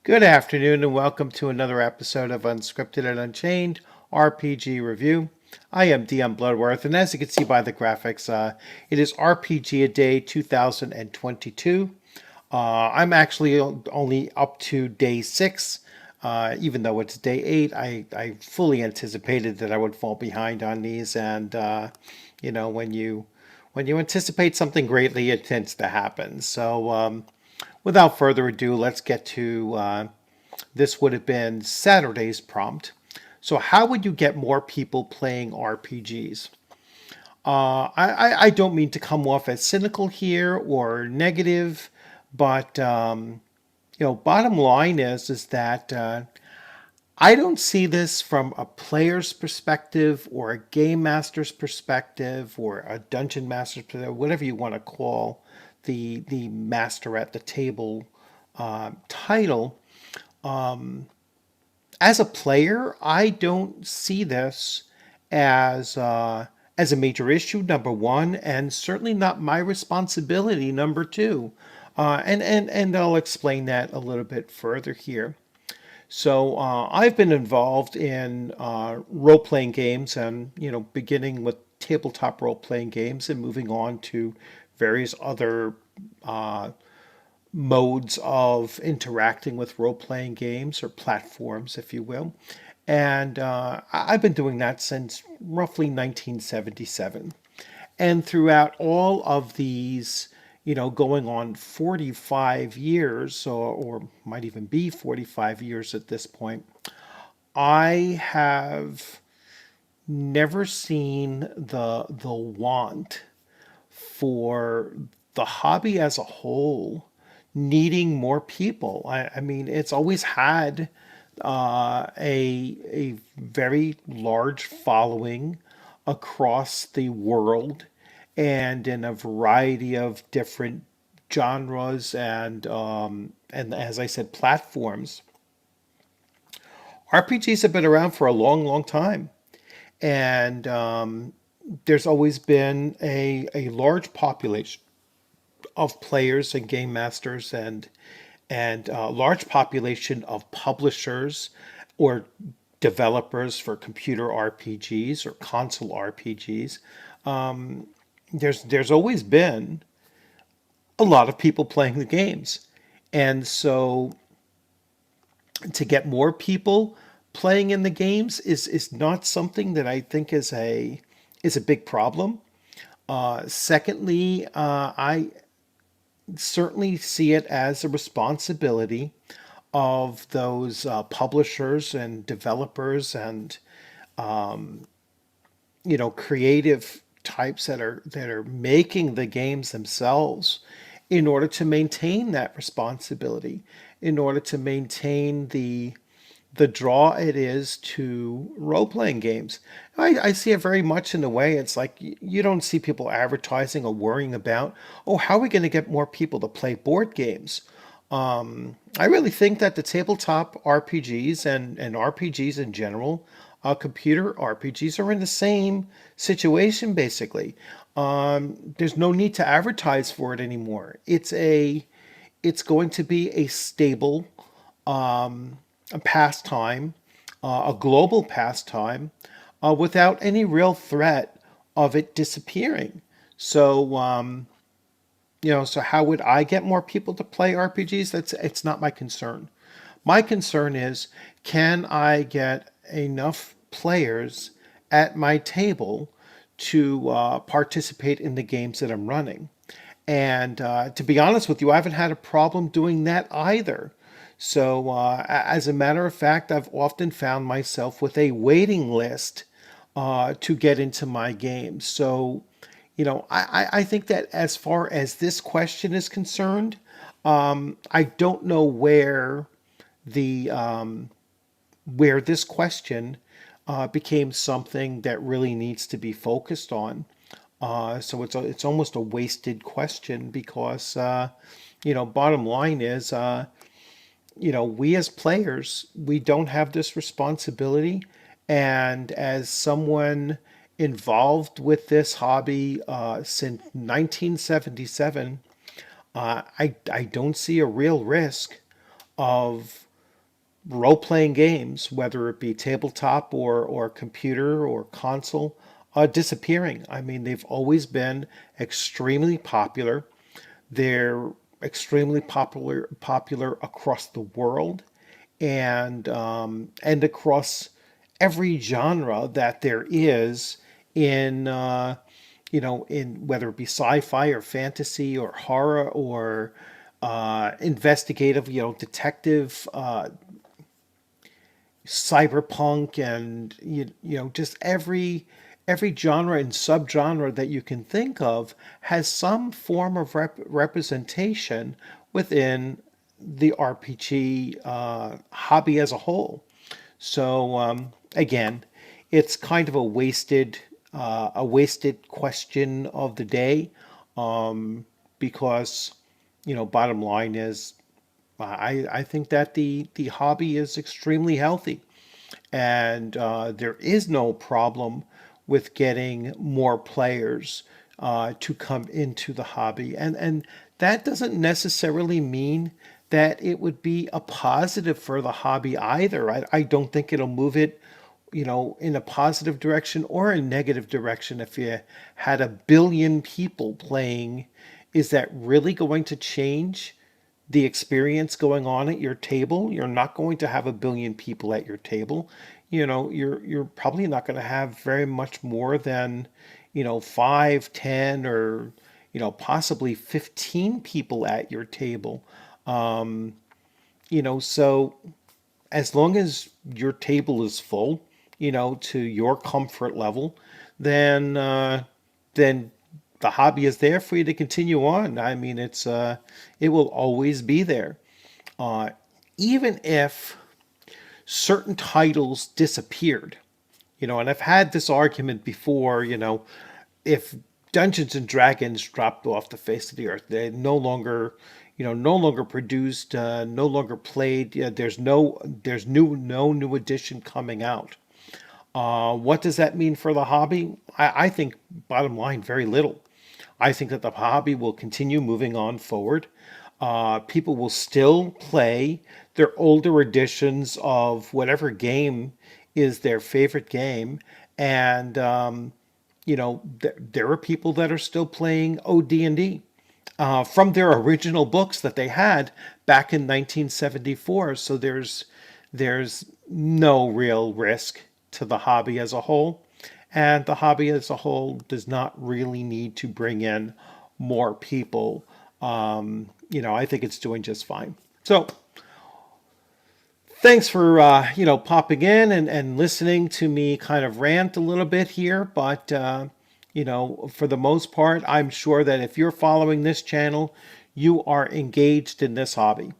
Good afternoon and welcome to another episode of Unscripted and Unchained RPG Review. I am DM Bloodworth, and as you can see by the graphics, it is RPG a Day 2022. I'm actually only up to day 6. Even though it's day 8, I fully anticipated that I would fall behind on these, and you know when you anticipate something greatly, it tends to happen. So without further ado, let's get to this would have been Saturday's prompt. So, how would you get more people playing RPGs? I don't mean to come off as cynical here or negative, but bottom line is that I don't see this from a player's perspective or a game master's perspective or a dungeon master's perspective, whatever you want to call the master at the table title. As a player, I don't see this as a major issue. Number one, and certainly not my responsibility. Number two, and I'll explain that a little bit further here. So I've been involved in role playing games, and beginning with tabletop role playing games and moving on to various other modes of interacting with role playing games or platforms, if you will. And I've been doing that since roughly 1977. And throughout all of these, going on 45 years, or might even be 45 years at this point, I have never seen the want for the hobby as a whole needing more people. I mean, it's always had a very large following across the world and in a variety of different genres and as I said, platforms. RPGs have been around for a long, long time, and there's always been a large population of players and game masters and a large population of publishers or developers for computer RPGs or console RPGs. There's always been a lot of people playing the games, and so to get more people playing in the games is not something that I think is a big problem. Secondly, I certainly see it as a responsibility of those publishers and developers and creative types that are making the games themselves in order to maintain that responsibility, in order to maintain the draw it is to role playing games. I see it very much in the way it's like you don't see people advertising or worrying about, oh, how are we going to get more people to play board games? I really think that the tabletop RPGs and RPGs in general, computer RPGs, are in the same situation basically. There's no need to advertise for it anymore. It's going to be a stable a pastime, a global pastime, without any real threat of it disappearing. So, so how would I get more people to play RPGs? It's not my concern. My concern is, can I get enough players at my table to participate in the games that I'm running? And to be honest with you, I haven't had a problem doing that either. So, as a matter of fact, I've often found myself with a waiting list to get into my games. So, I think that as far as this question is concerned, I don't know the where this question became something that really needs to be focused on. So it's almost a wasted question because bottom line is we as players, we don't have this responsibility. And as someone involved with this hobby since 1977, I don't see a real risk of role-playing games, whether it be tabletop or computer or console, are disappearing. I mean, they've always been extremely popular. They're extremely popular across the world, and across every genre that there is in in whether it be sci-fi or fantasy or horror or investigative, detective, cyberpunk, and just every genre and subgenre that you can think of has some form of representation within the RPG hobby as a whole. So again, it's kind of a wasted question of the day, because bottom line is, I think that the hobby is extremely healthy, and there is no problem with getting more players to come into the hobby, and that doesn't necessarily mean that it would be a positive for the hobby either. I don't think it'll move it, in a positive direction or a negative direction. If you had 1 billion people playing, is that really going to change the experience going on at your table? You're not going to have 1 billion people at your table. You're probably not going to have very much more than, 5, 10, or, possibly 15 people at your table. So as long as your table is full, to your comfort level, then the hobby is there for you to continue on. I mean, it will always be there. Uh, Even if certain titles disappeared, and I've had this argument before, if Dungeons and Dragons dropped off the face of the earth, they no longer produced, no longer played. Yeah, there's no new edition coming out. What does that mean for the hobby? I think, bottom line, very little. I think that the hobby will continue moving on forward. People will still play their older editions of whatever game is their favorite game, and there are people that are still playing OD&D from their original books that they had back in 1974. So there's no real risk to the hobby as a whole, and the hobby as a whole does not really need to bring in more people. I think it's doing just fine. So thanks for popping in and listening to me kind of rant a little bit here, but for the most part, I'm sure that if you're following this channel, you are engaged in this hobby.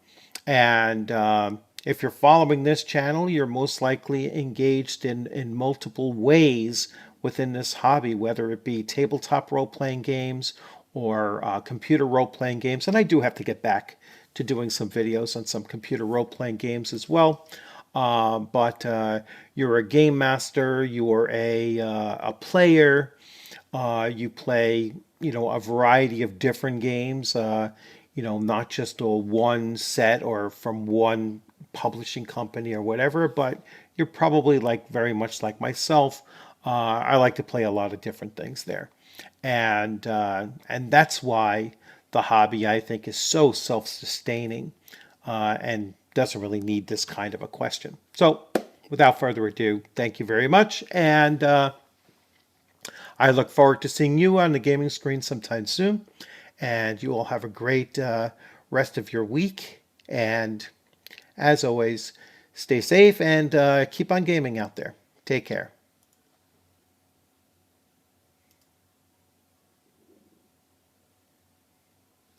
And if you're following this channel, you're most likely engaged in multiple ways within this hobby, whether it be tabletop role-playing games or computer role-playing games. And I do have to get back to doing some videos on some computer role-playing games as well. But you're a game master, you're a player, you play, a variety of different games, not just a one set or from one publishing company or whatever, but you're probably very much like myself. I like to play a lot of different things there. And that's why the hobby, I think, is so self-sustaining, and doesn't really need this kind of a question. So without further ado, thank you very much. And I look forward to seeing you on the gaming screen sometime soon. And you all have a great rest of your week. And as always, stay safe and keep on gaming out there. Take care.